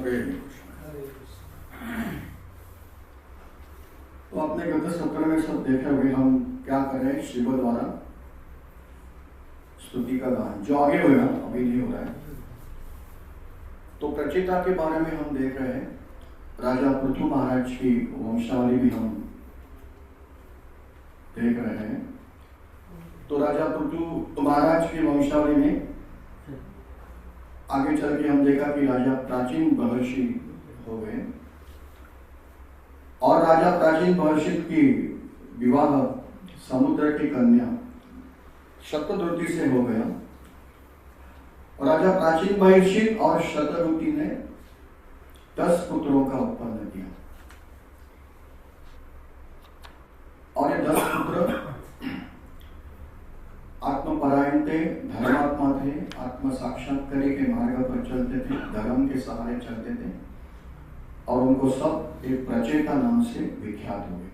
हरे तो आपने गत सत्र में सब देखे हुए हम क्या करें शिव द्वारा स्तुति का गान जो आगे होगा अभी नहीं हो रहा है। तो प्रचेता के बारे में हम देख रहे हैं। राजा पृथु महाराज की वंशावली भी हम देख रहे हैं। तो राजा पृथु महाराज की वंशावली में आगे चल के हम देखा कि राजा प्राचीन महर्षि हो गए और राजा प्राचीन महर्षि की विवाह समुद्र की कन्या शतद्रुति से हो गया और राजा प्राचीन महर्षि और शतद्रुति ने 10 पुत्रों का उत्पन्न किया और ये 10 पुत्र आत्मपरायण थे, धर्मात्मा थे, आत्म साक्षात्कार के मार्ग पर चलते थे, धर्म के सहारे चलते थे और उनको सब एक प्रचेता नाम से विख्यात हुए।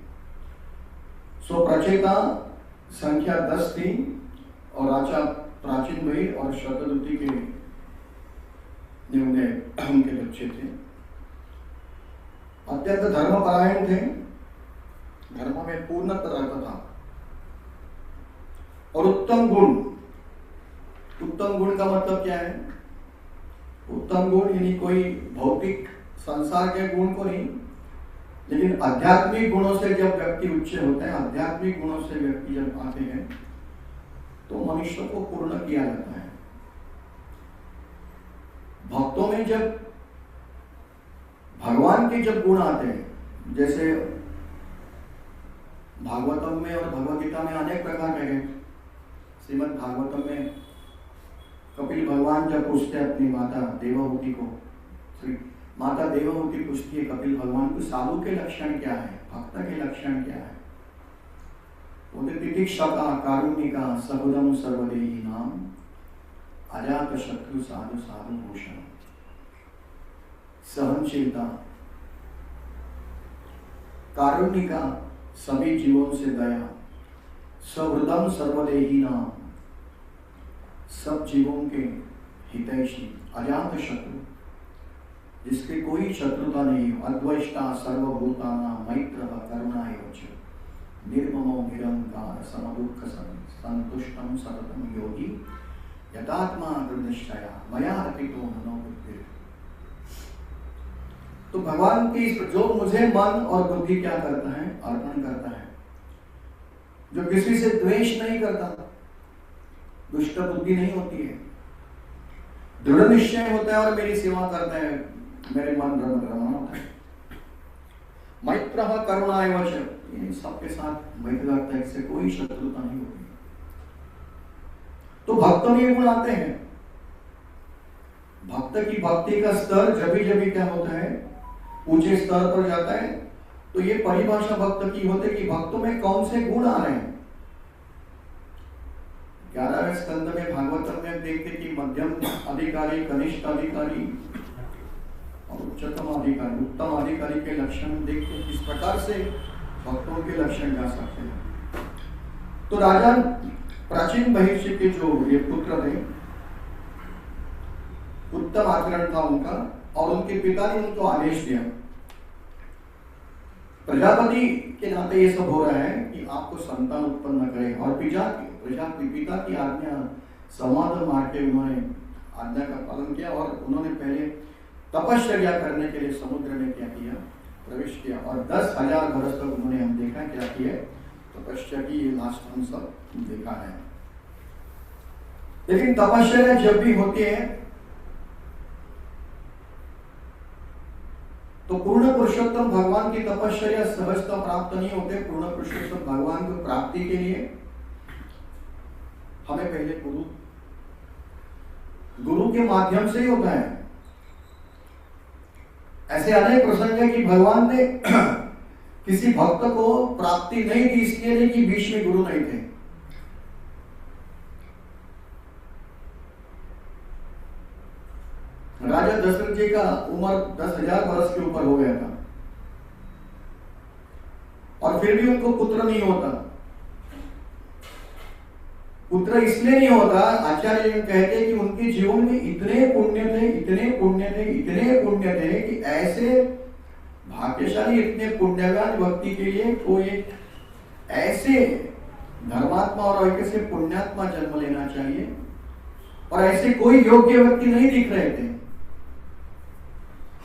सो प्रचेता संख्या 10 थी और राजा प्राचीन भाई और शतद्रुति के उनके बच्चे थे। अत्यंत धर्मपरायण थे, धर्म में पूर्णतः रहता था और उत्तम गुण का मतलब क्या है? उत्तम गुण यानी कोई भौतिक संसार के गुण को नहीं, लेकिन आध्यात्मिक गुणों से जब व्यक्ति उच्च होते हैं, आध्यात्मिक गुणों से व्यक्ति जब आते हैं तो मनुष्य को पूर्ण किया जाता है। भक्तों में जब भगवान के जब गुण आते हैं, जैसे भागवतम में और भगवद गीता में अनेक प्रकार के हैं। श्रीमद् भागवतम में कपिल भगवान जब पूछते हैं अपनी माता देवहूति को, माता देवहूति पूछती है कपिल भगवान को साधु के लक्षण क्या है, भक्त के लक्षण क्या है? बोलते तितिक्षा कारुणिका सहुदम सर्वदेही नाम अजात शत्रु साधु साधु भूषण, सहनशीलता, कारुणिका सभी जीवों से दया, सहृदम सर्वदेही नाम सब जीवों के हितैषी, अजात शत्रु जिसके कोई शत्रुता नहीं हो, अद्वैष्टा सर्वभूतानां मैत्रः करुणा एव च, निर्ममो निरंकार समदुःख संतुष्टं सततं योगी यतात्मा दृढ़निश्चया मया अर्पितो मनोबुद्धिर्। तो भगवान की जो मुझे मन और बुद्धि क्या करता है? अर्पण करता है। जो किसी से द्वेष नहीं करता, दुष्ट बुद्धि नहीं होती है, दृढ़ निश्चय होता है और मेरी सेवा करता है, मेरे मन रमण होता है। मैत्रः करुणा एव च, सबके साथ मैत्री रखता है, इससे कोई शत्रुता नहीं होती। तो भक्त में ये गुण आते हैं। भक्त की भक्ति का स्तर जब क्या होता है? ऊंचे स्तर पर जाता है। तो ये परिभाषा भक्त की होती है कि भक्तों में कौन से गुण आ रहे हैं। 11वें स्कंद में भागवतम में देखते कि मध्यम अधिकारी, कनिष्ठ अधिकारी और उच्चतम अधिकारी, उत्तम अधिकारी के लक्षण देखते किस प्रकार से भक्तों के लक्षण जा सकते हैं। तो राजा प्राचीन महर्षि के जो ये पुत्र थे, उत्तम आचरण था उनका और उनके पिता ने उनको आदेश दिया, प्रजापति के नाते ये सब हो रहा है कि आपको संतान उत्पन्न करें। और पिता की आज्ञा संवाद मार के उन्होंने आज्ञा का पालन किया और उन्होंने पहले तपश्चर्या करने के लिए समुद्र में क्या किया? प्रवेश किया और 10,000 वर्ष तक उन्होंने हम देखा क्या किया? तपस्या की। ये लास्ट हम सब देखा है। लेकिन तपस्या जब भी होती है तो पूर्ण पुरुषोत्तम भगवान की तपस्या सहजता प्राप्त नहीं होते। पूर्ण पुरुषोत्तम भगवान की प्राप्ति के लिए हमें पहले गुरु के माध्यम से ही होता है। ऐसे अनेक प्रसंग है कि भगवान ने किसी भक्त को प्राप्ति नहीं दी इसलिए नहीं कि बीच में गुरु नहीं थे। राजा दशरथ जी का उम्र 10,000 वर्ष के ऊपर हो गया था और फिर भी उनको पुत्र नहीं होता। पुत्र इसलिए नहीं होता, आचार्य कहते कि उनके जीवन में इतने पुण्य थे, इतने पुण्य थे, इतने पुण्य थे कि ऐसे भाग्यशाली, इतने पुण्यवान व्यक्ति के लिए कोई ऐसे धर्मात्मा और ऐसे पुण्यात्मा जन्म लेना चाहिए, और ऐसे कोई योग्य व्यक्ति नहीं दिख रहे थे।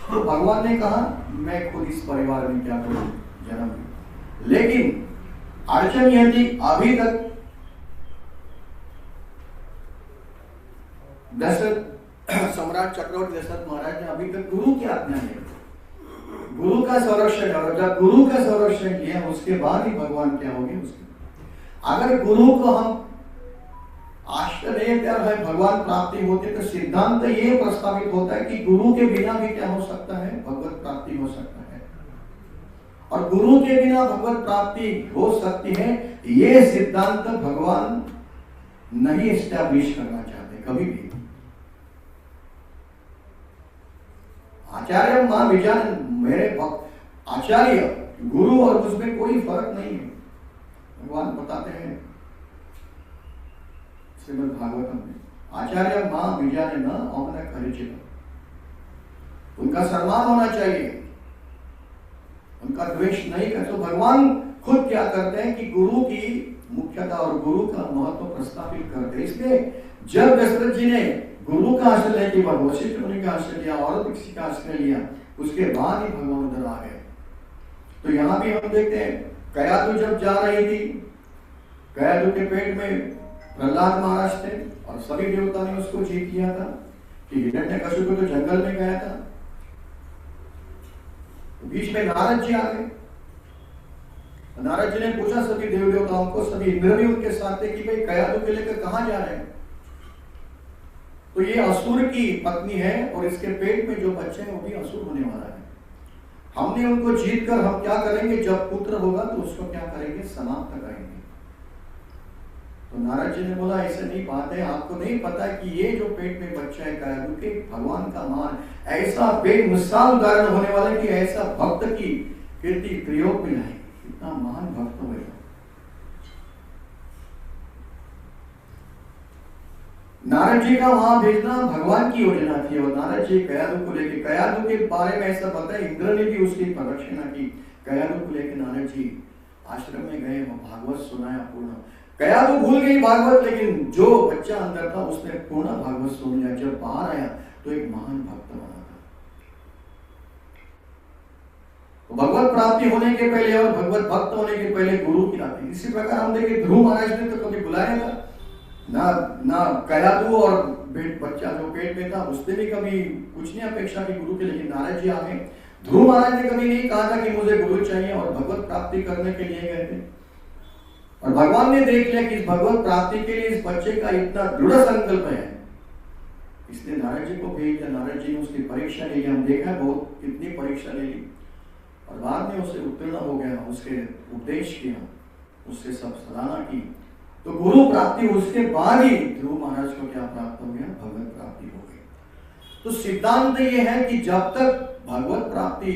तो भगवान ने कहा मैं खुद इस परिवार में क्या करूं, जन्म लूं। लेकिन अड़चन यह थी, अभी तक दशरथ सम्राट चक्रवर्ती दशरथ महाराज ने अभी तक गुरु की आज्ञा नहीं, गुरु का संरक्षण, और जब गुरु का संरक्षण किया उसके बाद ही भगवान क्या होंगे उसके। अगर गुरु को हम आश्रय है भगवान प्राप्ति होती, तो सिद्धांत ये प्रस्तावित होता है कि गुरु के बिना भी क्या हो सकता है, भगवत प्राप्ति हो सकता है, और गुरु के बिना भगवत प्राप्ति हो सकती है, ये सिद्धांत भगवान नहीं एस्टैब्लिश करना चाहते कभी भी। आचार्य मां विजय मेरे भक्त आचार्य गुरु और उसमें कोई फर्क नहीं है। भगवान बताते हैं श्रीमद् भागवतम में, आचार्य मां विजय न औमन परिचित, उनका सम्मान होना चाहिए, उनका द्वेष नहीं कर। तो भगवान खुद क्या करते हैं कि गुरु की मुख्यता और गुरु का महत्व प्रस्तावित करते हैं। इसलिए जब दशरथ जी ने गुरु का आश्रय लेने के बाद वशिष्ठ मुनि का आश्रय लिया और किसी का आश्रय लिया, उसके बाद ही भगवान उधर आ गए। तो यहाँ भी हम देखते हैं, कयादु जब जा रही थी, कयादु के पेट में प्रहलाद महाराज थे और सभी देवता ने उसको जीत किया था कि हिरण्यकशिपु तो जंगल में गया था, तो बीच में नारद जी आ गए। नारद जी ने पूछा सभी देव देवताओं को, सभी इंद्र भी उनके साथ थे कि भाई कयादु के लेकर कहां जा रहे हैं। तो ये असुर की पत्नी है और इसके पेट में जो बच्चे हैं वो भी असुर होने वाला है। हमने उनको जीत कर हम क्या करेंगे, जब पुत्र होगा तो उसको क्या करेंगे, समाप्त करेंगे। तो नारद जी ने बोला ऐसे नहीं बात है, आपको नहीं पता कि ये जो पेट में बच्चा है कयादु के, भगवान का मान ऐसा बेमिसाल उदाहरण होने वाला है कि ऐसा भक्त की कीर्ति प्रयोग में नहीं, इतना महान भक्त हुए। नारद जी का वहां भेजना भगवान की योजना थी, और नारद जी कयादु को लेके, कयादु के बारे में ऐसा पता है इंद्र ने भी उसकी प्रदक्षिणा की। कयादु को लेके नारद जी आश्रम में गए, भागवत सुनाया पूर्ण। कयादु भूल गई भागवत, लेकिन जो बच्चा अंदर था उसने पूर्ण भागवत सुन लिया। जब बाहर आया तो एक महान भक्त बना था। तो भगवत प्राप्ति होने के पहले और भगवत भक्त होने के पहले गुरु की आती। इसी प्रकार हम देखें ध्रुव महाराज ने तो कभी बुलाया था ना कयादु, और बच्चा जो पेट में था उसने भी कभी कुछ नहीं अपेक्षा की गुरु के, लेकिन नारद जी आ गए। ध्रुव महाराज ने कभी नहीं कहा था कि मुझे गुरु चाहिए, और भगवत प्राप्ति करने के लिए गए थे। और भगवान ने देख लिया कि इस भगवत प्राप्ति के लिए इस बच्चे का इतना दृढ़ संकल्प है, इसलिए नारद जी को भेज दिया। नारद जी ने उसकी परीक्षा ले ली, हम देखा बहुत कितनी परीक्षा ले ली, और बाद में उसे उत्तीर्ण हो गया, उसके उपदेश किया, उससे सब सराहना की। तो गुरु प्राप्ति उसके बाद ही ध्रुव महाराज को क्या प्राप्त हो गया, भगवत प्राप्ति हो गई। तो सिद्धांत ये है कि जब तक भगवत प्राप्ति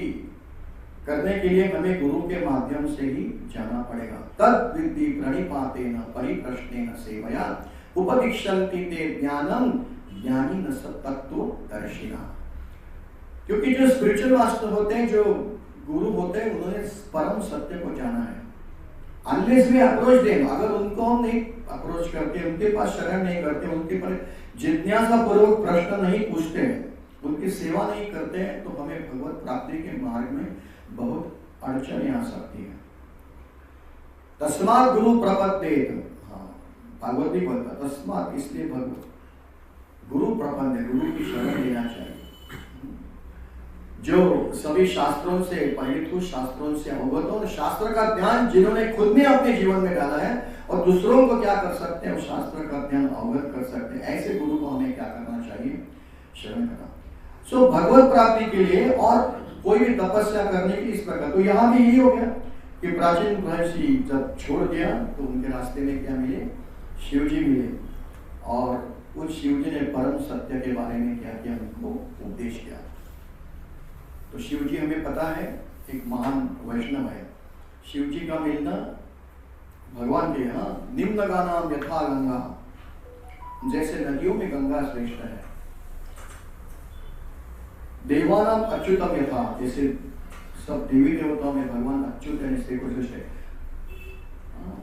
करने के लिए हमें गुरु के माध्यम से ही जाना पड़ेगा। तद विद्धि प्रणिपातेन परिप्रश्नेन सेवया उपदिक्षन्ति ते ज्ञानम ज्ञानी न तत्त्वदर्शिना। क्योंकि जो स्पिरिचुअल मास्टर होते हैं, जो गुरु होते हैं, उन्होंने परम सत्य को जाना है। अनलेस वी अप्रोच देम, अगर उनको हम नहीं अप्रोच करते, उनके पास शरण नहीं करते, उनके पर जिज्ञासा पूर्वक प्रश्न नहीं पूछते हैं, उनकी सेवा नहीं करते हैं, तो हमें भगवत प्राप्ति के मार्ग में बहुत अड़चनें आ सकती है। तस्मात् गुरु प्रपद्येत, भागवत भी बोलता तस्मात्, इसलिए भगवत गुरु प्रपद्य, गुरु की शरण लेना चाहिए। जो सभी शास्त्रों से परिचित हो, शास्त्रों से अवगत हो, शास्त्र का ज्ञान जिन्होंने खुद ने अपने जीवन में डाला है और दूसरों को क्या कर सकते हैं, वो शास्त्र का ज्ञान अवगत कर सकते हैं, ऐसे गुरु को हमें क्या करना चाहिए, शरण करना। सो भगवत प्राप्ति के लिए और कोई भी तपस्या करने की इस प्रकार। तो यहाँ भी यही हो गया कि प्राचीन महर्षि जब छोड़ दिया तो उनके रास्ते में क्या मिले, शिव जी मिले, और उन शिव जी ने परम सत्य के बारे में क्या किया, उनको उपदेश किया। तो शिव जी हमें पता है एक महान वैष्णव है। शिव जी का मिलना भगवान के यहाँ निम्न गानाम यथा गंगा, जैसे नदियों में गंगा श्रेष्ठ है। देवानाम अच्युतम यथा, जैसे सब देवी देवताओं में भगवान अच्युत है, श्री कृष्ण श्रेष्ठ है।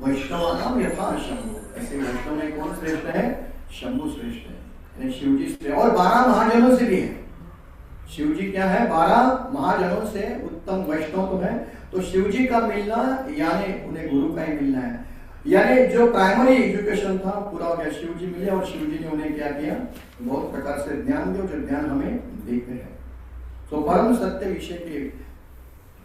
वैष्णवानाम यथा शंभु, ऐसे वैष्णव में कौन श्रेष्ठ है? शंभु श्रेष्ठ है, शिव जी श्रेष्ठ। और 12 महाजनों से भी है। शिव जी क्या है? 12 महाजनों से उत्तम वैष्णव तो है। तो शिव जी का मिलना यानी उन्हें गुरु का ही मिलना है, यानी जो प्राइमरी एजुकेशन था पूरा हो गया। शिव जी मिले और शिव जी ने उन्हें क्या किया? बहुत प्रकार से ज्ञान दिया, जो ज्ञान हमें देखते हैं। तो परम सत्य विषय की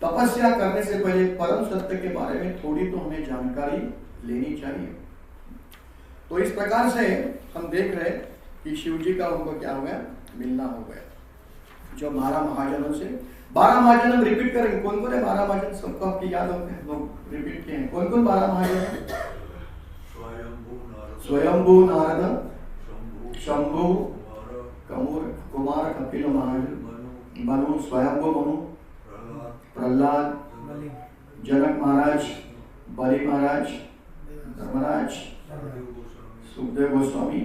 तपस्या करने से पहले परम सत्य के बारे में थोड़ी तो हमें जानकारी लेनी चाहिए। तो इस प्रकार से हम देख रहे कि शिव जी का उनको क्या हो गया? मिलना हो गया। जो 12 महाजनों से, 12 महाजन हम रिपीट करेंगे। कौन कौन है 12 महाजन? सबको आपकी याद होते हैं, लोग रिपीट किए हैं। कौन कौन 12 महाजन है? स्वयंभू नारद, शंभु, कुमार कपिल महाराज, मनु, स्वयंभू मनु, प्रहलाद, जनक महाराज, बलि महाराज, धर्मराज, सुखदेव गोस्वामी।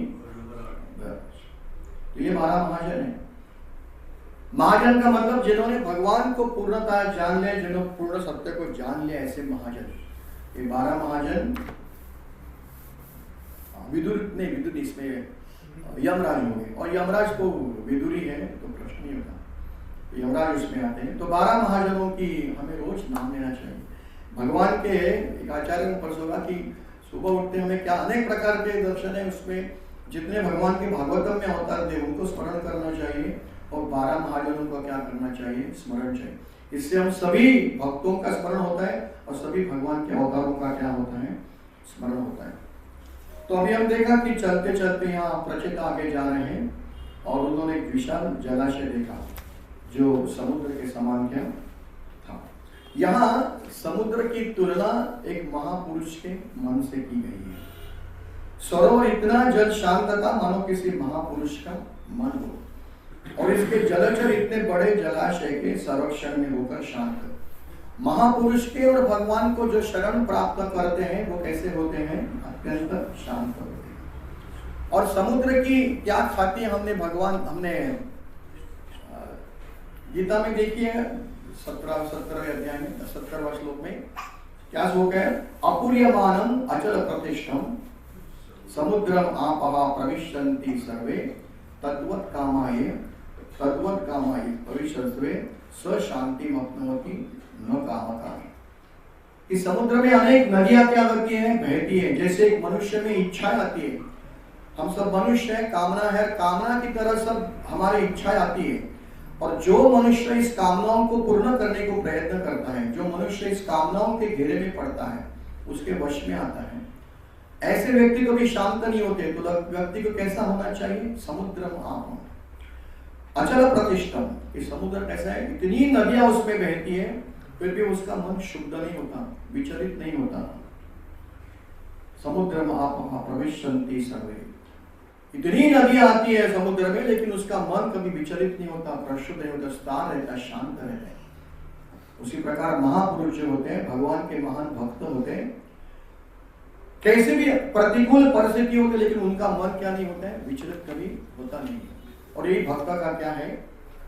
तो ये 12 महाजन है। महाजन का मतलब जिन्होंने भगवान को पूर्णतः जान लिया, जिन्होंने पूर्ण सत्य को जान लिया, ऐसे महाजन। ये 12 महाजन विदुर नहीं, विदुर इसमें यमराज हो गए, और यमराज को विदुरी है तो प्रश्न नहीं होता, यमराज उसमें आते हैं। तो 12 महाजनों की हमें रोज नाम लेना चाहिए। भगवान के एक आचार्य में परसों होगा कि सुबह उठते हमें क्या अनेक प्रकार के दर्शन है, उसमें जितने भगवान के भागवतम में अवतार थे उनको स्मरण करना चाहिए, और 12 महाजनों को क्या करना चाहिए? स्मरण चाहिए। इससे हम सभी भक्तों का स्मरण होता है और सभी भगवान के अवतारों का क्या होता है? स्मरण होता है। तो अभी हम देखा कि चलते चलते यहाँ प्रचित आगे जा रहे हैं, और उन्होंने एक विशाल जलाशय देखा जो समुद्र के समान क्या था। यहाँ समुद्र की तुलना एक महापुरुष के मन से की गई है। सरोवर इतना जल शांत था मानो किसी महापुरुष का मन हो, और इसके जलचर इतने बड़े जलाशय के संरक्षण में होकर शांत। महापुरुष के और भगवान को जो शरण प्राप्त करते हैं वो कैसे होते हैं? अत्यंत शांत होते हैं। और समुद्र की क्या ख्याति हमने गीता में देखी है, 17वें अध्याय में 17वां श्लोक में क्या श्लोक है? अपूर्यमानम अचल प्रतिष्ठम समुद्रम आपः प्रविशन्ति सर्वे तद्वत् कामाय भविष्यस्वे स शांतिम अप्नोति न कामकामी। इस समुद्र में अनेक नदियां क्या होती हैं? बहती है। जैसे एक मनुष्य में इच्छाएं आती है, हम सब मनुष्य हैं, कामना है, कामना की तरह सब हमारी इच्छाएं आती है, और जो मनुष्य इस कामनाओं को पूर्ण करने को प्रयत्न करता है, जो मनुष्य इस कामनाओं के घेरे में पड़ता है, उसके वश में आता है, ऐसे व्यक्ति कभी शांत नहीं होते। तो व्यक्ति को कैसा होना चाहिए? समुद्रम आप अचल प्रतिष्ठम। ये समुद्र कैसा है? इतनी नदियां उसमें बहती है, फिर भी उसका मन शुद्ध नहीं होता, विचलित नहीं होता। समुद्रम आप प्रविशन्ति सर्वे, इतनी नदियां आती है समुद्र में, लेकिन उसका मन कभी विचलित नहीं होता, प्रशुद्ध नहीं होता, स्थिर रहता, शांत रहता है। उसी प्रकार महापुरुष जो होते हैं, भगवान के महान भक्त होते हैं, कैसे भी प्रतिकूल परिस्थिति होती है, लेकिन उनका मन क्या नहीं होता है? विचलित कभी होता नहीं है। और यही भक्त का क्या है?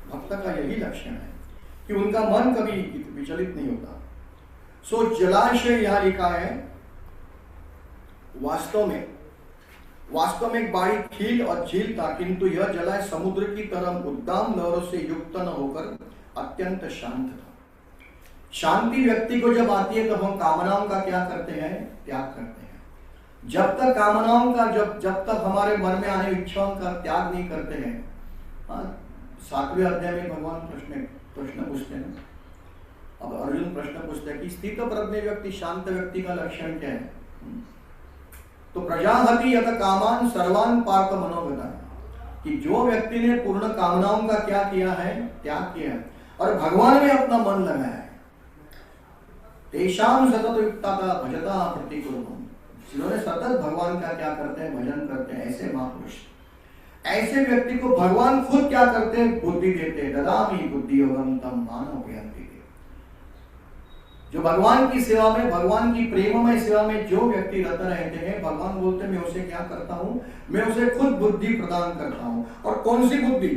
भक्त का यही लक्षण है कि उनका मन कभी विचलित नहीं होता। सो जलाशय यहां लिखा है, वास्तव में एक बड़ी खील और झील था, किंतु यह जलाशय समुद्र की तरह उद्दाम लहरों से युक्त न होकर अत्यंत शांत था। शांति व्यक्ति को जब आती है तो हम कामनाओं का क्या करते हैं? त्याग करते हैं। जब तक कामनाओं का जब तक हमारे मन में आने इच्छाओं का त्याग नहीं करते हैं। 7वें अध्याय में भगवान प्रश्न पूछते हैं। अब अर्जुन प्रश्न पूछते हैं कि स्थित प्रज्ञ व्यक्ति, शांत व्यक्ति का लक्षण क्या है? तो प्रजाहति यत कामान सर्वान पार्थ मनोगता, कि जो व्यक्ति ने पूर्ण कामनाओं का क्या किया है? त्याग किया है, और भगवान में अपना मन लगाया है। तेषाम सतत युक्ता भजता प्रतिकुलम, जिन्होंने सतत भगवान का क्या करते हैं? भजन करते हैं, ऐसे महापुरुष। ऐसे व्यक्ति को भगवान खुद क्या करते हैं? बुद्धि देते हैं। ददामि बुद्धि योगम तम मानव ज्ञाति। जो भगवान की सेवा में, भगवान की प्रेममय सेवा में जो व्यक्ति रत रहते हैं, भगवान बोलते हैं मैं उसे क्या करता हूं, मैं उसे खुद बुद्धि प्रदान करता हूं। और कौन सी बुद्धि?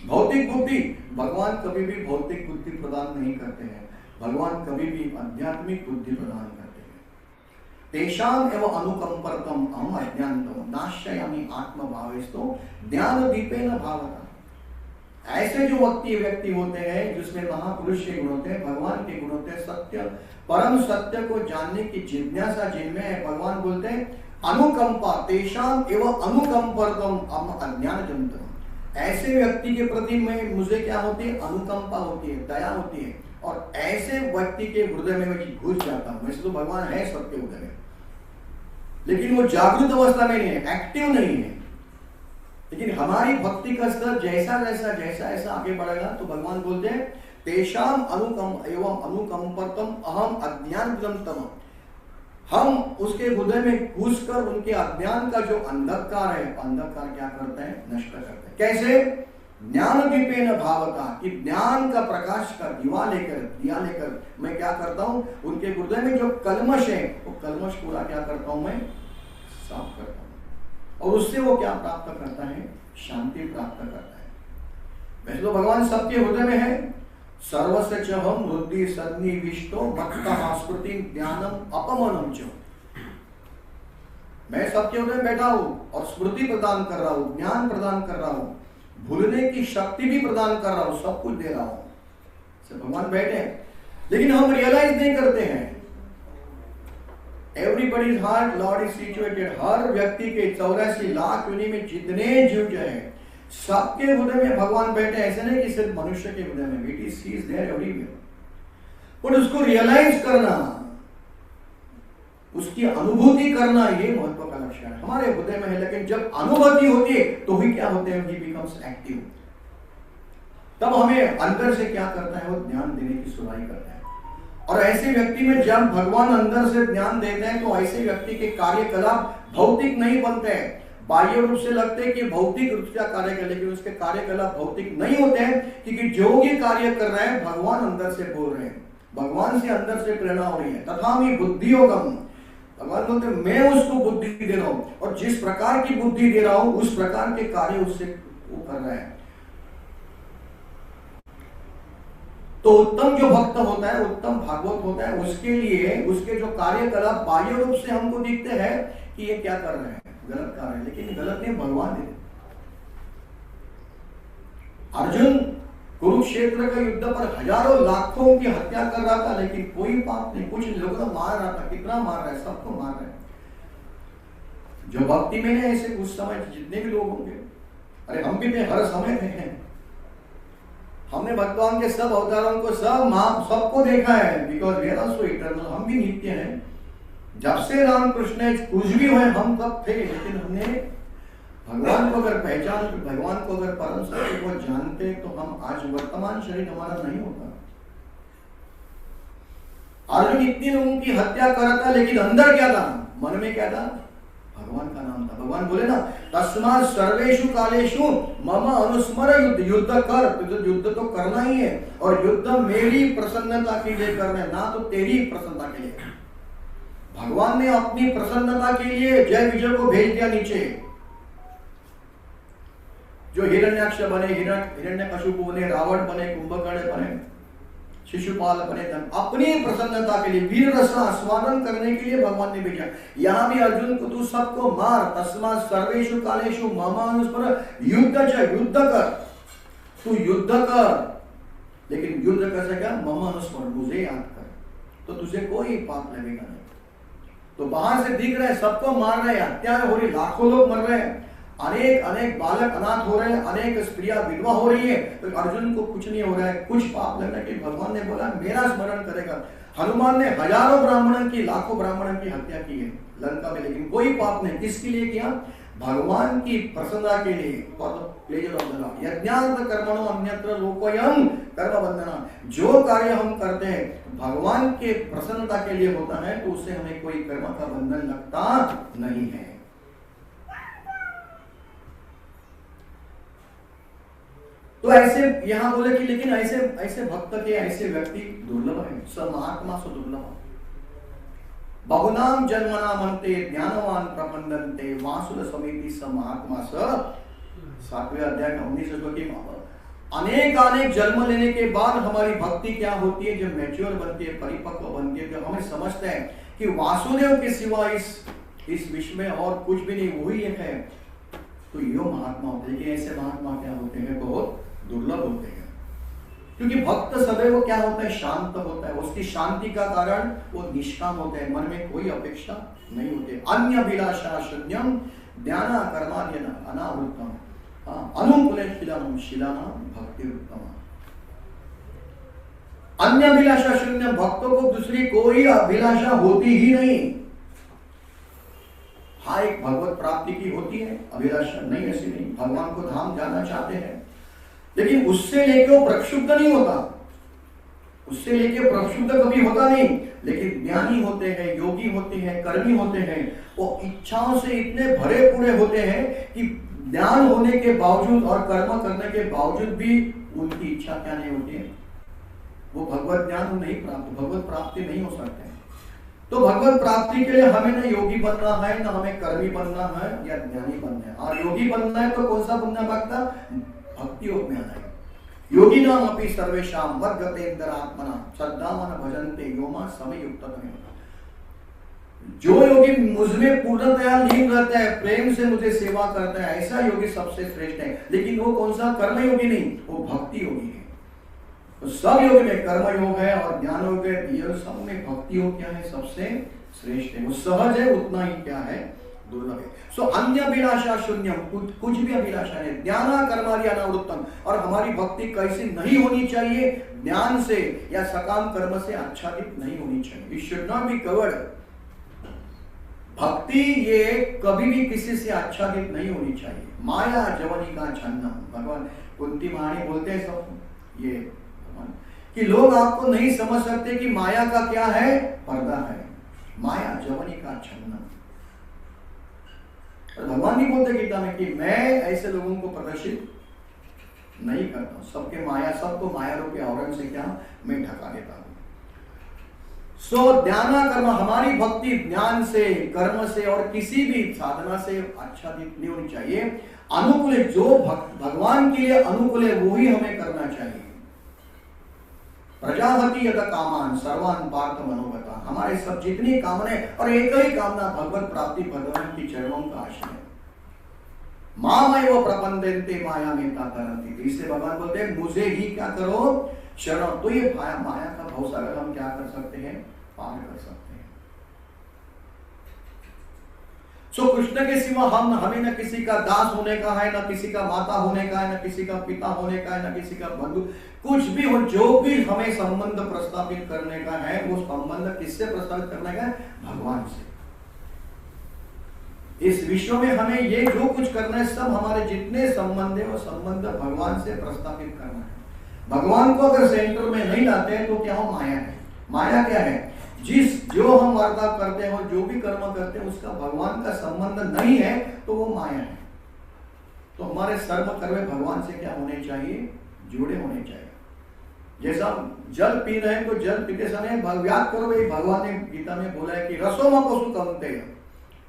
भौतिक बुद्धि। भगवान कभी भी भौतिक बुद्धि प्रदान नहीं करते हैं, भगवान कभी भी आध्यात्मिक बुद्धि प्रदान करते हैं। तेषाम एव अनुकंपर्तम अहम अज्ञानतम नाशयामि आत्मभावेस्तो ज्ञान दीपेन भावता। ऐसे जो व्यक्ति होते हैं जिसमें महापुरुष के गुण होते हैं, भगवान के गुण होते हैं, सत्य परम सत्य को जानने की जिज्ञासा जिनमें है, भगवान बोलते हैं अनुकंपा, तेषाम एवं अनुकंपर्तम अज्ञानजंतम। ऐसे व्यक्ति के प्रति में मुझे क्या होती है? अनुकंपा होती है, दया होती है, और ऐसे व्यक्ति के हृदय में मैं घुस जाता हूं। वैसे तो भगवान है सबके हृदय में, लेकिन वो जागृत अवस्था में नहीं है, एक्टिव नहीं है। लेकिन हमारी भक्ति का स्तर जैसा जैसा जैसा ऐसा आगे बढ़ेगा तो भगवान बोलते हैं तेषाम एवं अनुकंपर्तम अहम अज्ञानतम। हम उसके हृदय में घुसकर उनके अज्ञान का जो अंधकार है, अंधकार क्या करते हैं? नष्ट करते हैं। कैसे? ज्ञान दीपेन भावता, कि ज्ञान का प्रकाश का दिया लेकर मैं क्या करता हूं, उनके हृदय में जो कलमश है वो कलमश पूरा क्या करता हूं? मैं साफ करता हूं, और उससे वो क्या प्राप्त करता है? शांति प्राप्त करता है। वैसे तो भगवान सबके हृदय में है। सर्वस्य च हम बुद्धि सन्निविष्टो भक्तः स्मृति ज्ञानम अपमनम च। मैं सबके हृदय में बैठा हूं और स्मृति प्रदान कर रहा हूं, ज्ञान प्रदान कर रहा हूं, भूलने की शक्ति भी प्रदान कर रहा हूं, सब कुछ दे रहा हूं। भगवान बैठे हैं, लेकिन हम रियलाइज नहीं करते हैं। Everybody's heart, Lord is situated। हर व्यक्ति के 84 लाख योनि में जितने जीव जो है, सबके हृदय में भगवान बैठे। ऐसे नहीं कि सिर्फ मनुष्य के हृदय में, it is, he is there everywhere. पर उसको रियलाइज करना, उसकी अनुभूति करना, ये महत्व का लक्ष्य है। हमारे हृदय में है, लेकिन जब अनुभूति होती है तो ही क्या होते हैं? ही बिकम्स एक्टिव। तब हमें अंदर से क्या करता है? वो ध्यान देने की सुनाई करता है। और ऐसे व्यक्ति में जब भगवान अंदर से ध्यान देते हैं तो ऐसे व्यक्ति के कार्यकलाप भौतिक नहीं बनते हैं। बाह्य रूप से लगते हैं कि भौतिक रूप से कार्य कर, लेकिन उसके कार्यकलाप भौतिक नहीं होते हैं, क्योंकि जो भी कार्य कर रहे हैं भगवान अंदर से बोल रहे हैं, भगवान से अंदर से प्रेरणा हो रही है। तथा मैं बुद्धि योगम, भगवान बोलते हैं मैं उसको बुद्धि दे रहा हूं, और जिस प्रकार की बुद्धि दे रहा हूं उस प्रकार के कार्य उससे वो कर रहे हैं। तो उत्तम जो भक्त होता है, उत्तम भागवत होता है, उसके लिए उसके जो कार्यकलाप बाह्य रूप से हमको दिखते हैं कि ये क्या कर रहे हैं, गलत कर रहे हैं, लेकिन गलत नहीं, भगवान ने। अर्जुन कुरुक्षेत्र का युद्ध पर हजारों लाखों की हत्या कर रहा था, लेकिन कोई पाप नहीं, कुछ लोगों को मार रहा था। कितना मार रहा है? सबको मार रहा है। जो भक्ति में है, ऐसे उस समय जितने भी लोग होंगे, अरे हम भी थे, हर समय थे। हमने भगवान के सब अवतारों को, सबको देखा है, because we are also eternal. हम भी नित्य हैं। जब से राम कृष्ण कुछ भी हुए हम तब थे, लेकिन हमने भगवान को अगर पहचान, भगवान को अगर परम सत्य को जानते तो हम आज वर्तमान शरीर हमारा नहीं होता। अर्जुन इतनी लोगों की हत्या कर रहा था, लेकिन अंदर क्या था? मन में क्या था? भगवान का नाम था। भगवान बोले ना, तस्मात् सर्वेषु कालेषु मम अनुस्मर युद्ध। युद्ध कर, तो युद्ध तो करना ही है, और युद्ध मेरी प्रसन्नता के लिए करना है, ना तो तेरी प्रसन्नता के लिए। भगवान ने अपनी प्रसन्नता के लिए जय विजय को भेज दिया नीचे। जो हिरण्याक्ष बने, हिरण्यकशिपु बने, रावण बने, कुंभकर्ण बने, शिशुपाल बने, अपनी प्रसन्नता के लिए, वीर रस का आस्वादन करने के लिए भगवान ने भेजा। यहां भी अर्जुन को तू सबको मार, तस्मात् सर्वेषु कालेषु मम अनुस्मर युद्ध युद्ध कर, तू युद्ध कर, लेकिन युद्ध कर सका मम अनुस्मर, मुझे याद कर, तो तुझे कोई पाप लगेगा नहीं। तो बाहर से दिख रहा है सबको मार रहे हैं, हत्या हो रही, लाखों लोग मर रहे हैं, अनेक बालक अनाथ हो रहे हैं, अनेक स्त्रियां विधवा हो रही है, तो अर्जुन को कुछ नहीं हो रहा है, कुछ पाप लगना कि भगवान ने बोला मेरा स्मरण करेगा। हनुमान ने हजारों ब्राह्मणों की, लाखों ब्राह्मणों की हत्या की है लंका में, लेकिन कोई पाप नहीं। किसके लिए किया? भगवान की प्रसन्नता के लिए, for the pleasure of the Lord. यज्ञार्थ कर्मणो अन्यत्र लोकोयम कर्म बंधना। जो कार्य हम करते हैं भगवान के प्रसन्नता के लिए होता है, तो उससे हमें कोई कर्म का बंधन लगता नहीं है। तो ऐसे यहां बोले कि लेकिन ऐसे ऐसे भक्त के ऐसे व्यक्ति दुर्लभ है, स महात्मा सो दुर्लभ। बहुनाम जन्मना मनते ज्ञानवान प्रपंदन्ते वासुद समिति स महात्मा स। 7वें अध्याय का 19 श्लोक की अनेक जन्म लेने के बाद हमारी भक्ति क्या होती है, जब मैच्योर बनती है, परिपक्व बनती है, जब हमें समझते हैं कि वासुदेव के सिवा इस विश्व में और कुछ भी नहीं, वही एक है, तो यो महात्मा होते हैं। लेकिन ऐसे महात्मा क्या होते हैं, बहुत दुर्लभ होते हैं। क्योंकि भक्त सदैव क्या होता है, शांत होता है। उसकी शांति का कारण वो निष्काम होता है, मन में कोई अपेक्षा नहीं होती। अन्य अभिलाषा शून्यम ध्यान कर्माद्यन अनावृतम अनुकूले शिलानाम भक्ति उत्तम। अन्य अभिलाषा शून्य, भक्तों को दूसरी कोई अभिलाषा होती ही नहीं। हाँ, एक भगवत प्राप्ति की होती है अभिलाषा, नहीं ऐसी नहीं, भगवान को धाम जाना चाहते हैं, लेकिन उससे लेके वो प्रक्षुब्ध नहीं होता, उससे लेके प्रक्षुब्ध कभी होता नहीं। लेकिन ज्ञानी होते हैं, योगी होते हैं, कर्मी होते हैं, वो इच्छाओं से इतने भरे पूरे होते हैं कि ज्ञान होने के बावजूद और कर्म करने के बावजूद भी उनकी इच्छा क्या नहीं होती है, वो भगवत ज्ञान नहीं प्राप्त, भगवत प्राप्ति नहीं हो सकते। तो भगवत प्राप्ति के लिए हमें न योगी बनना है, न हमें कर्मी बनना है या ज्ञानी बनना है। और योगी बनना है तो कौन सा बनना भक्ता, भक्ति योग में आना है। योगी नाम अपनी सर्वेशाम मद्गतेन्द्र आत्मना श्रद्धावन भजन्ते योमा समय युक्त। जो योगी मुझमें पूर्णतया लीन रहता है, प्रेम से मुझे सेवा करता है, ऐसा योगी सबसे श्रेष्ठ है। लेकिन वो कौन सा, कर्म योगी नहीं, वो भक्ति योगी है। तो सब योग में कर्म योग है और ज्ञान योग है, ये सब में भक्ति योग क्या है, सबसे श्रेष्ठ है। वो सहज है, उतना ही क्या है, दुर्लभ है। सो अन्य अभिलाषा शून्यम, कुछ भी अभिलाषा नहीं। ज्ञान कर्मादि अनावृत्तम, और हमारी भक्ति कैसी नहीं होनी चाहिए, ज्ञान से या सकाम कर्म से आच्छादित नहीं होनी चाहिए। It should not be covered. भक्ति ये कभी भी किसी से आच्छादित नहीं होनी चाहिए। माया जवनी का छन्नम, भगवान कुंती महारानी बोलते हैं सब ये कि लोग आपको नहीं समझ सकते कि माया का क्या है, पर्दा है। माया जवनी का छन्नम। भगवान नहीं बोलते गीता में कि मैं ऐसे लोगों को प्रदर्शित नहीं करता, सबके माया, सबको माया रूपी आवरण से क्या मैं ढका देता हूं। सो ध्यान कर्म, हमारी भक्ति ज्ञान से, कर्म से और किसी भी साधना से आच्छादित नहीं होनी चाहिए। अनुकूल, जो भगवान के लिए अनुकूल है वही हमें करना चाहिए। प्रजापति यद कामान सर्वान पार्थ मनोगता, हमारे सब जितनी कामनाएं, और एक ही कामना भगवत प्राप्ति, भगवान की चरणों का आश्रय। मामैव प्रपंदन्ते माया में तरन्ति, इससे भगवान बोलते हैं मुझे ही क्या करो, शरण। तो ये माया का भवसागर हम क्या कर सकते हैं, पार कर सकते हैं। सो कृष्ण के सिवा हमें न किसी का दास होने का है, न किसी का माता होने का है, न किसी का पिता होने का है, न किसी का बंधु, कुछ भी हो, जो भी हमें संबंध प्रस्तावित करने का है, वो संबंध किससे प्रस्तावित करने का है, भगवान से। इस विश्व में हमें ये जो कुछ करना है, सब हमारे जितने संबंध है वो संबंध भगवान से प्रस्तावित करना है। भगवान को अगर सेंटर में नहीं लाते हैं तो क्या हो, माया है। माया क्या है, जो हम वार्ता करते हैं और जो भी कर्म करते हैं उसका भगवान का संबंध नहीं है तो वो माया है। तो हमारे सर्व कर्म भगवान से क्या होने चाहिए, जुड़े होने चाहिए। जैसा जल पी रहे हैं तो जल पीते समय याद करो, भाई भगवान ने गीता में बोला है कि रसोमा पशु कमते,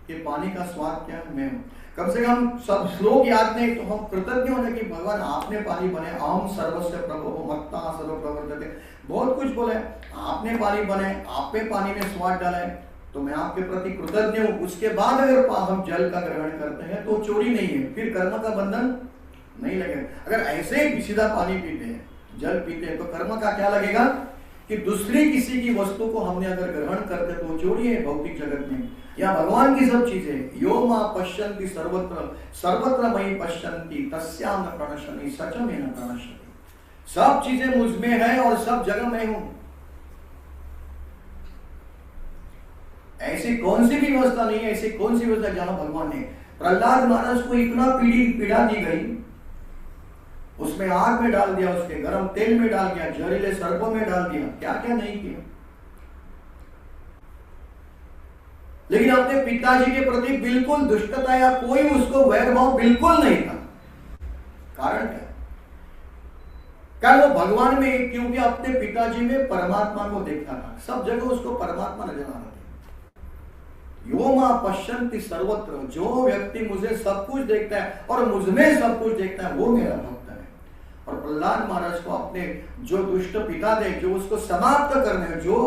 कि पानी का स्वाद क्या है, मैं हूं। कम से कम सब श्लोक याद नहीं तो हम कृतज्ञ होने कि भगवान आपने पानी बनाए, अहम सर्वस्य प्रभो मत्ता सर्व प्रवर्तते, बहुत कुछ बोले, आपने पानी बनाए, आप पे पानी में स्वाद डाला है, तो मैं आपके प्रति कृतज्ञ हूं। उसके बाद अगर हम जल का ग्रहण करते हैं तो चोरी नहीं है, फिर कर्म का बंधन नहीं लगेगा। अगर ऐसे ही सीधा पानी पीते हैं, जल पीते हैं, तो कर्म का क्या लगेगा कि दूसरी किसी की वस्तु को हमने अगर ग्रहण करते तो चोरी है भौतिक जगत में। या भगवान की सब चीजें, यो मां पश्यन्ति सर्वत्र सर्वत्र मयि पश्यन्ति तस्याम न प्रणश्यति सच में न प्रणश्यति, सब चीजें मुझ में है और सब जगह मैं हूं। ऐसी कौन सी भी व्यवस्था नहीं है, ऐसी कौन सी व्यवस्था जहां भगवान ने, प्रहलाद महाराज को इतना पीड़ा दी गई, उसमें आग में डाल दिया, उसके गर्म तेल में डाल दिया, जहरीले सर्पों में डाल दिया, क्या क्या नहीं किया। लेकिन अपने पिताजी के प्रति बिल्कुल दुष्टता या कोई उसको वैर भाव बिल्कुल नहीं था। कारण क्या, भगवान में, क्योंकि अपने पिताजी में परमात्मा को देखता था, सब जगह उसको परमात्मा नजर आ रहा था। यो मां पश्यन्ति सर्वत्र, जो व्यक्ति मुझे सब कुछ देखता है और मुझमें सब कुछ देखता है वो मेरा भक्त है। और प्रहलाद महाराज को अपने जो दुष्ट पिता थे, जो उसको समाप्त करने, जो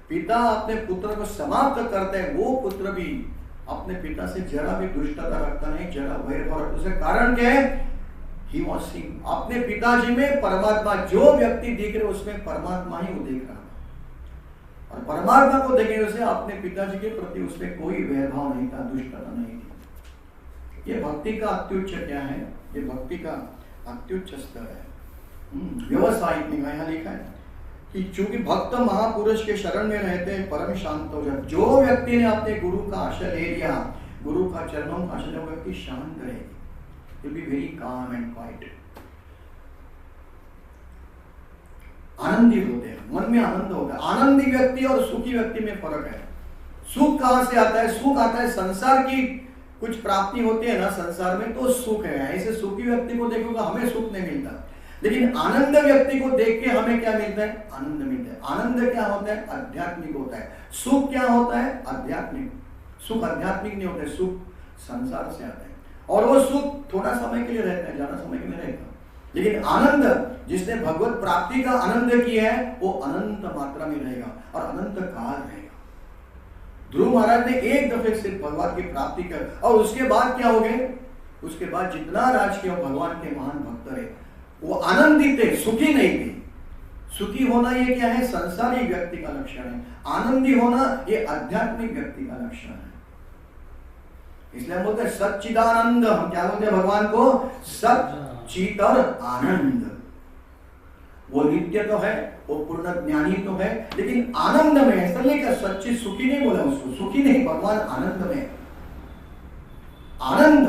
पिता अपने पुत्र को समाप्त करते हैं, वो पुत्र भी अपने पिता से जरा भी दुष्टता रखता नहीं, जरा वैर भाव। उसका कारण क्या है? He was seeing, अपने पिताजी में परमात्मा, जो व्यक्ति दिख रहे उसमें परमात्मा ही वो देख रहा था। और परमात्मा को देखने से अपने पिताजी के प्रति उसमें कोई वैरभाव नहीं था, दुष्टता नहीं थी। ये भक्ति का अत्युच्च क्या है? ये भक्ति का अत्युच्च स्तर है। व्यवसायिक में यहाँ लिखा है कि चूंकि भक्त महापुरुष के शरण में रहते हैं परम शांत हो जाते। जो व्यक्ति ने अपने गुरु का आश्रय ले लिया, गुरु का चरणों का आश्रय, व्यक्ति शांत रहेगी, will be very calm and quiet। आनंदित होते हैं, मन में आनंद होता है। आनंदी व्यक्ति और सुखी व्यक्ति में फर्क है। सुख कहां से आता है? सुख आता है संसार की कुछ प्राप्ति होती है ना संसार में, तो सुख है। ऐसे सुखी व्यक्ति को देखोगे हमें सुख नहीं मिलता, लेकिन आनंद व्यक्ति को देख के हमें क्या मिलता है? आनंद मिलता है। आनंद क्या होता है? आध्यात्मिक होता है। सुख क्या होता है? आध्यात्मिक। सुख आध्यात्मिक नहीं होता है, सुख संसार से आता है, और वो सुख थोड़ा समय के लिए रहता है, ज्यादा समय के लिए रहेगा। लेकिन आनंद, जिसने भगवत प्राप्ति का आनंद किया है, वो अनंत मात्रा में रहेगा और अनंत काल रहेगा। ध्रुव महाराज ने एक दफे से भगवान की प्राप्ति कर, और उसके बाद क्या हो गए? उसके बाद जितना राज किया भगवान के महान भक्त रहे, वो आनंदित थे, सुखी नहीं थे। सुखी होना ये क्या है? संसारी व्यक्ति का लक्षण है। आनंदी होना ये आध्यात्मिक व्यक्ति का लक्षण है। इसलिए हम बोलते हैं सच्चिदानंद। हम क्या बोलते हैं भगवान को? सच्चित और आनंद। वो नित्य तो है, वो पूर्ण ज्ञानी तो है, लेकिन आनंद में है। इसलिए क्या सच्ची सुखी नहीं बोला उसको, सुखी नहीं, भगवान आनंद में। आनंद,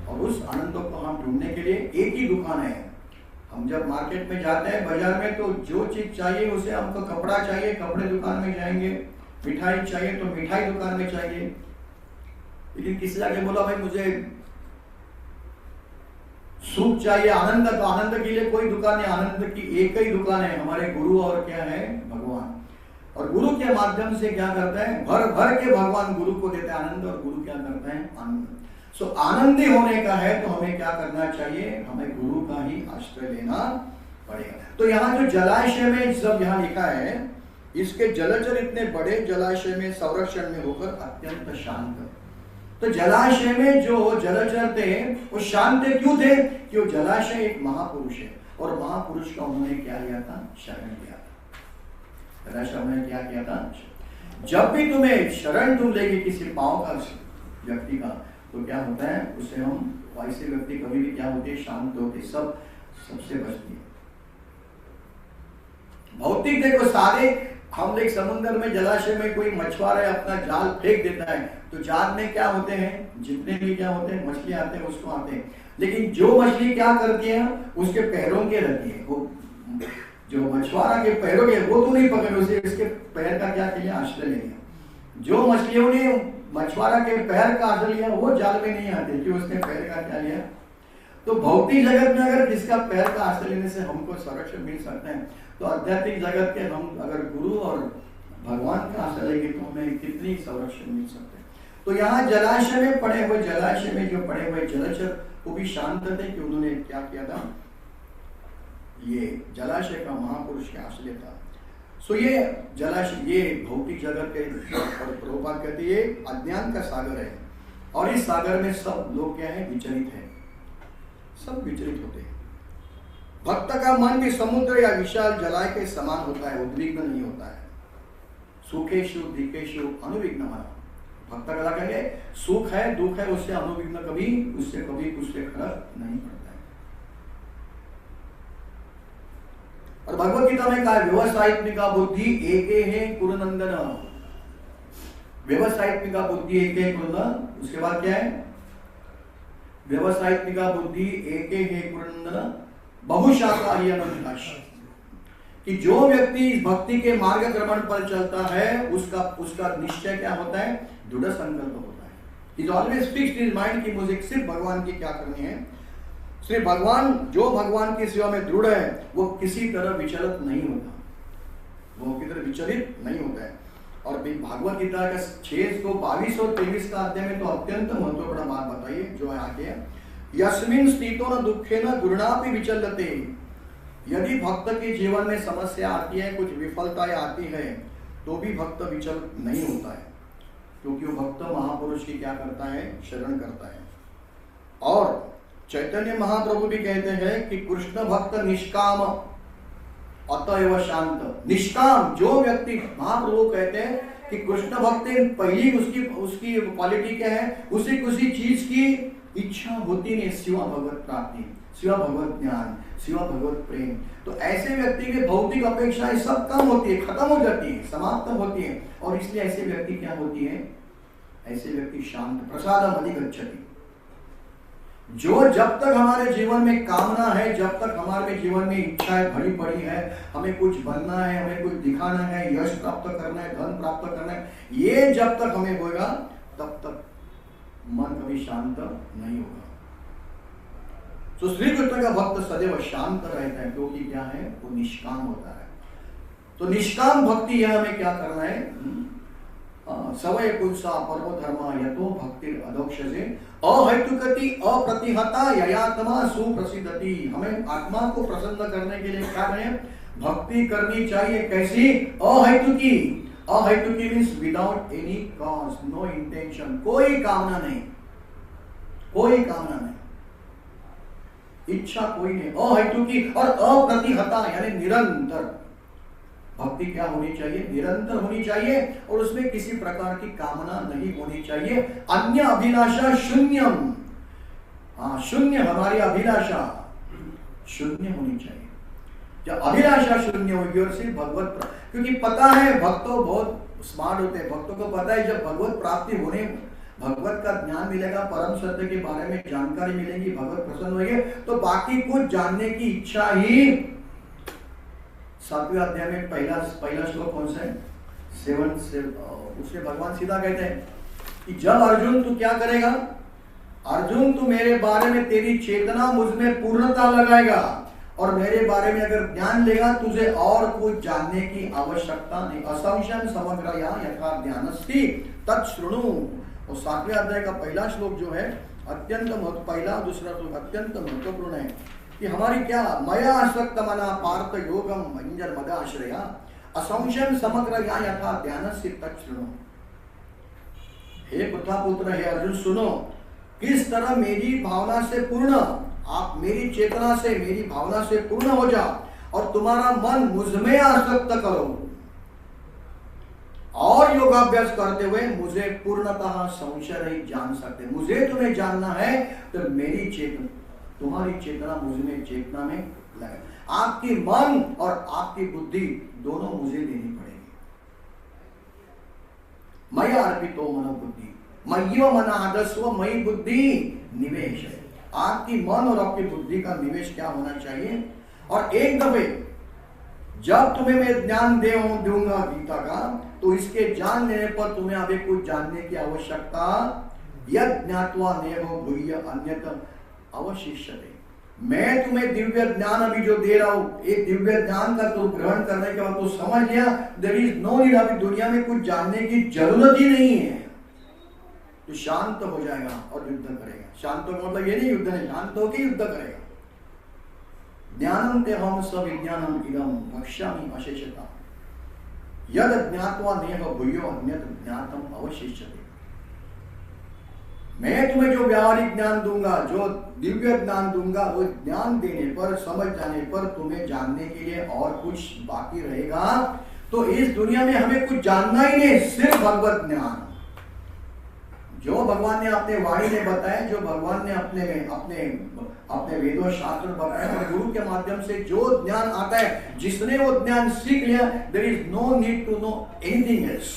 और उस आनंद को हम ढूंढने के लिए एक ही दुकान है। हम जब मार्केट में जाते हैं, बाजार में, तो जो चीज चाहिए उसे, हमको कपड़ा चाहिए, कपड़े दुकान में जाएंगे, मिठाई चाहिए तो मिठाई दुकान में चाहिए। लेकिन किसी जाके बोला भाई मुझे सुख चाहिए, आनंद, तो आनंद के लिए कोई दुकान नहीं, आनंद की एक ही दुकान है, हमारे गुरु, और क्या है? भगवान। और गुरु के माध्यम से क्या करता है? भर भर के भगवान गुरु को देते हैं आनंद, और गुरु क्या करता है? आनंद। सो आनंदी होने का है तो हमें क्या करना चाहिए? हमें गुरु का ही आश्रय लेना पड़ेगा। तो यहाँ जो जलाशय में सब यहाँ लिखा है, इसके जलचर इतने बड़े जलाशय में संरक्षण में होकर अत्यंत शांत। तो जलाशय में जो जलचर थे वो शांत क्यों थे? कि वो जलाशय एक महापुरुष है, और महापुरुष का उन्होंने क्या लिया था? शरण लिया था। जलाशय उन्होंने क्या किया था? जब भी तुम्हें शरण तुम लेगी किसी पांव का व्यक्ति का, तो क्या होता है? उसे हम, वैसे व्यक्ति कभी भी क्या होते? शांत होते, सब सबसे बचती है। भौतिक देखो सारे, हम लोग समुद्र में, जलाशय में कोई मछुआरा अपना जाल फेंक देता है, तो जाल में क्या होते हैं? जितने भी क्या होते हैं मछली आते हैं उसको आते हैं, लेकिन जो मछली क्या करती है? उसके पैरों के रहती है, वो जो मछुआरा के पैरों के, वो तो नहीं पकड़े, उसे इसके पैर का क्या किया? आश्रय ले लिया। जो मछलियों ने मछुआरा के पैर का आश्रय लिया वो जाल में नहीं आते, कि उसने पैर का क्या लिया। तो भौतिक जगत में अगर किसका पैर का आश्रय लेने से हमको संरक्षण मिल सकता है, तो आध्यात्मिक जगत के हम अगर गुरु और भगवान का आश्रय लेंगे तो हमें कितनी संरक्षण मिल सकते हैं। तो यहाँ जलाशय में पड़े हुए, जलाशय में जो पड़े हुए जलचर वो भी शांत थे, कि उन्होंने क्या किया था? ये जलाशय का महापुरुष के आश्रय था। सो ये जलाशय, ये भौतिक जगत के प्रभुपाद कहते हैं ये अज्ञान का सागर है, और इस सागर में सब लोग क्या है? विचलित है, सब विचलित होते हैं। भक्त का मन भी समुद्र या विशाल जलाय के समान होता है, उद्विग्न नहीं होता है। सुखेशु दिखेशु अनुविघ्न मना। भक्त का कहेंगे सुख है, दुख है, उससे अनुविघ्न, कभी उससे फर्क नहीं पड़ता है। और भगवत गीता में कहा व्यवसायित्मिका बुद्धि एके है कुरुनंदन। व्यवसायित्मिका बुद्धि एके कुरुनंदन। उसके बाद क्या है? व्यवसायित्मिका बुद्धि एके है कुरुनंदन बहुशाखारी अनुविनाश। कि जो व्यक्ति इस भक्ति के मार्गक्रमण पर चलता है उसका निश्चय क्या होता है? दृढ़ संकल्प होता है। He is always fixed in his mind कि मुझे सिर्फ भगवान की क्या करनी है। श्री भगवान, जो भगवान की सेवा में दृढ़ है वो किसी तरह विचलित नहीं होता, वो किसी तरह विचलित नहीं होता है। और भागवत गीता का 622 और 23 का अध्याय में तो अत्यंत महत्वपूर्ण बात बताइए जो है आगे, यस्मिन् स्थितो न दुखेन गुरुणापि विचलते। यदि भक्त के जीवन में समस्या आती है, कुछ विफलताएं आती है, तो भी भक्त विचल नहीं होता है, क्योंकि वो भक्त महापुरुष की क्या करता है, शरण करता है। और चैतन्य महाप्रभु भी कहते हैं कि कृष्ण भक्त निष्काम अतएव शांत। निष्काम जो व्यक्ति, महाप्रभु कहते हैं कि कृष्ण भक्त पहली उसकी क्वालिटी क्या है, उसे किसी चीज की इच्छा होती नहीं, सिवा भगवत प्राप्ति, सिवा भगवत ज्ञान, सिवा भगवत प्रेम। तो ऐसे व्यक्ति के भौतिक अपेक्षाएं सब कम होती है, खत्म हो जाती है, समाप्त होती है, और इसलिए ऐसे व्यक्ति क्या होती है, ऐसे व्यक्ति शांत, प्रसादम अधिगच्छति। जो जब तक हमारे जीवन में कामना है, जब तक हमारे जीवन में इच्छाएं भरी पड़ी है, हमें कुछ बनना है, हमें कुछ दिखाना है, यश प्राप्त करना है, धन प्राप्त करना है, ये जब तक हमें होगा तब तक मन कभी शांत नहीं होगा। तो श्री कृष्ण का भक्त सदैव शांत रहता है, क्योंकि क्या है, वो निष्काम होता है। तो निष्काम भक्ति यह हमें क्या करना है, सवय कुलसा पर्व धर्मा यतो भक्ति अधोक्षजे अहेतुकति अप्रतिहता ययात्मा सुप्रसिद्धति। हमें आत्मा को प्रसन्न करने के लिए क्या करें, भक्ति करनी चाहिए। कैसी, अहेतुकी। अहेतुकी means without any cause, no intention, कोई कामना नहीं, कोई कामना नहीं, इच्छा कोई नहीं, अहेतुकी। और अप्रतिहता यानी निरंतर। भक्ति क्या होनी चाहिए, निरंतर होनी चाहिए, और उसमें किसी प्रकार की कामना नहीं होनी चाहिए। अन्य अभिलाषा शून्यम, हाँ शून्य, हमारी अभिलाषा शून्य होनी चाहिए। जब अभिलाषा शून्य होगी और सिर्फ भगवत, क्योंकि पता है भक्त तो बहुत स्मार्ट होते हैं, भक्तों को पता है जब भगवत प्राप्ति होने, भगवत का ज्ञान मिलेगा, परम सत्य के बारे में जानकारी मिलेगी, भगवत प्रसन्न होंगे, तो बाकी कुछ जानने की इच्छा ही। 7वें अध्याय में पहला श्लोक कौन सा है, 7 से, उसमें भगवान सीधा कहते हैं कि जब अर्जुन तू क्या करेगा, अर्जुन तू मेरे बारे में तेरी चेतना मुझ में पूर्णता लगाएगा, और मेरे बारे में अगर ज्ञान लेगा, तुझे और कुछ जानने की आवश्यकता नहीं। असंशयं समग्रया यथा ज्ञानस्ति तच्छृणु। और 7वें अध्याय का पहला श्लोक जो है अत्यंत पहला और दूसरा श्लोक अत्यंत महत्वपूर्ण है कि हमारी क्या, मया आसक्त मना पार्थ योगम मंजर मद आश्रया असंशयं समग्रया यथा ज्ञानस्ति तच्छृणु। हे पुत्र, हे अर्जुन सुनो, किस तरह मेरी भावना से पूर्ण, आप मेरी चेतना से, मेरी भावना से पूर्ण हो जाओ, और तुम्हारा मन मुझ में आसक्त करो, और योगाभ्यास करते हुए मुझे पूर्णतः संशय रहित जान सकते। मुझे तुम्हें जानना है तो मेरी चेतना, तुम्हारी चेतना मुझ में, चेतना में लगे। आपकी मन और आपकी बुद्धि दोनों मुझे देनी पड़ेगी। मया अर्पितो मनो बुद्धि मय्यो मनादस्व मयि बुद्धि निवेश है। आपकी मन और आपकी बुद्धि का निवेश क्या होना चाहिए। और एक दफे जब तुम्हें मैं ज्ञान दूंगा गीता का, तो इसके जान लेने पर तुम्हें अभी कुछ जानने की आवश्यकता, यद ज्ञात्वा नेव भूय अन्यत अवशिष्यते। मैं तुम्हें दिव्य ज्ञान अभी जो दे रहा हूं, एक दिव्य ज्ञान का तो ग्रहण करने के बाद तो समझ लिया, देयर इज नो नीड, अभी दुनिया में कुछ जानने की जरूरत ही नहीं है। तो शांत हो जाएगा और युद्ध करेगा। शांत हो मतलब ये नहीं युद्ध नहीं, शांत होकर युद्ध करेगा। ज्ञानम ते हम सविज्ञानम इदम वक्ष्यामि अशेषता यद ज्ञात्वा नेह भूयो अन्यत ज्ञातम अवशिष्यते। मैं तुम्हें जो व्यावहारिक ज्ञान दूंगा, जो दिव्य ज्ञान दूंगा, वो ज्ञान देने पर, समझ जाने पर तुम्हें जानने के लिए और कुछ बाकी रहेगा। तो इस दुनिया में हमें कुछ जानना ही नहीं, सिर्फ भगवत ज्ञान। जो भगवान ने अपने वाणी में बताया, जो भगवान ने अपने वेदों शास्त्र बताया, और गुरु के माध्यम से जो ज्ञान आता है, जिसने वो ज्ञान सीख लिया, there is no need to know anything else.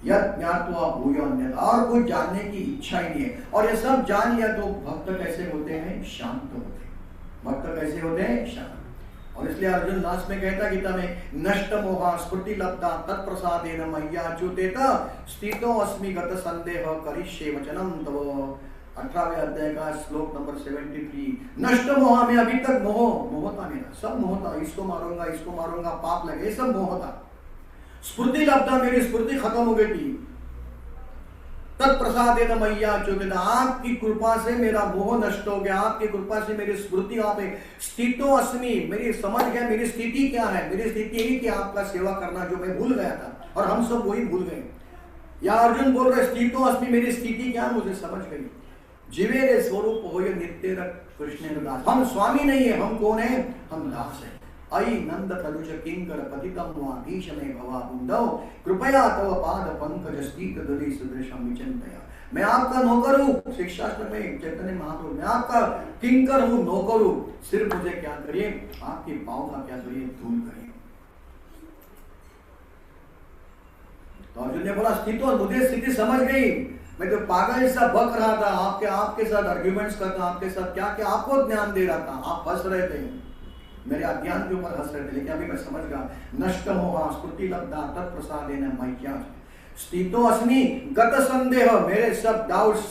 यद ज्ञात्वा भूयो अन्यत्, और कुछ जानने की इच्छा ही नहीं है। और ये सब जान लिया तो भक्त कैसे होते हैं, शांत होते हैं। भक्त कैसे होते हैं, शांत। और इसलिए अर्जुन लास्ट में कहता गीता में, नष्ट मोहा स्फूर्ति लब्धा तत्प्रसादेन मय्याच्युतेत स्थितो अस्मि गत संदेह करिष्ये वचनम तव। 18वें अध्याय का श्लोक नंबर 73, नष्ट मोह में अभी तक मोह था मेरा, सब मोह था, इसको मारूंगा पाप लगे, ये सब मोह था। स्फूर्ति लब्धा, मेरी स्फूर्ति खत्म हो गई थी। तत्प्रसादेन मैया चोदित, आपकी कृपा से मेरा मोह नष्ट हो गया, आपकी कृपा से मेरी स्फूर्ति आप स्थितो अस्मि, मेरी समझ गया मेरी स्थिति क्या है। मेरी स्थिति यही कि आपका सेवा करना, जो मैं भूल गया था और हम सब वही भूल गए। या अर्जुन बोल रहे स्थितो अस्मि, मेरी स्थिति क्या मुझे समझ गई। जीवे रे स्वरूप हो नित्य कृष्ण दास, हम स्वामी नहीं है, हम कौन है, हम दास है। अयि नंद तनुज किंकर पतितम वाधीश में भवा बुंदव, कृपया तव पाद पंकज स्थित दधि सदृशम विचिंतया। मैं आपका नौकर हूँ, शिक्षास्त्र में चैतन्य महाप्रभु, मैं आपका किंकर हूँ, नौकर हूँ, सिर्फ मुझे क्या करिए, आपके पाँव का क्या करिए, धूल करिए। तो अर्जुन ने बोला स्थिति, मुझे स्थिति समझ गई, मैं तो पागल सा बक रहा था, आपके साथ आर्ग्यूमेंट्स करता, आपके साथ क्या क्या आपको ज्ञान दे रहा था, आप हंस रहे थे, मेरे अज्ञान के ऊपर हंस रहे थे, लेकिन अभी मैं समझ गया। नष्ट मोहा स्फूर्ति लब्धा तत्प्रसादेन मह्यम स्थितो अस्मि गत संदेह, मेरे सब डाउट्स